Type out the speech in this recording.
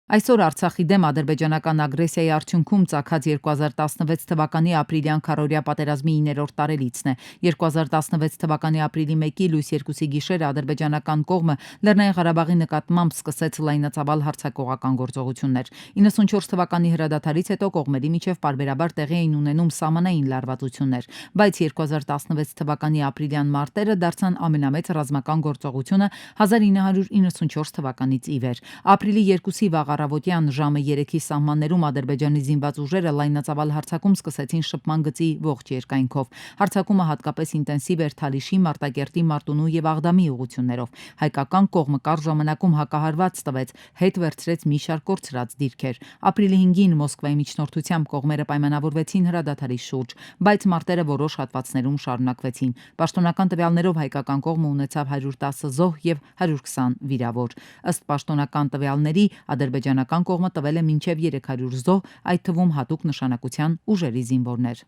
Այսօր Արցախի դեմ ադրբեջանական ագրեսիայի արդյունքում ծագած 2016 թվականի ապրիլյան քառօրյա պատերազմի 9-րդ տարելիցն է։ 2016 թվականի ապրիլի 1-ի լույս 2-ի գիշերը ադրբեջանական կողմը Լեռնային Ղարաբաղի նկատմամբ սկսեց լայնածավալ հարձակողական գործողություններ։ 94 թվականի հրադադարից հետո կողմերի միջև պարբերաբար տեղի էին ունենում սահմանային լարվածություններ, բայց 2016 թվականի ապրիլյան մարտերը դարձան ամենամեծ ռազմական գործողությունը 1994 թվականից ի վեր։ Ապրիլի 2-ի վաղ առավոտյան ժամը 3-ի սահմաններում Ադրբեջանի զինված ուժերը լայնածավալ հարձակում սկսեցին շփման գծի ողջ երկայնքով։ Հարձակումը հատկապես ինտենսիվ էր Թալիշի, Մարտակերտի, Մարտունու եւ Աղդամի ուղղություններով։ Հայկական կողմը կարճ ժամանակում հակահարված տվեց, հետ վերցրեց մի շարք կորցրած դիրքեր։ Ապրիլի 5-ին Մոսկվայի միջնորդությամբ կողմերը պայմանավորվեցին հրադադարի շուրջ, բայց մարտերը որոշ հատվածներում շարունակվեցին։ Պաշտոնական տվյալներով հայկական կողմը ունեցավ 110 զոհ եւ 120 վիրավոր։ Ըստ պաշտոնական տվյալների ադրբեջանական կողմը տվել է մինչև 300 զոհ, այդ թվում հատուկ նշանակության ուժերի զինվորներ։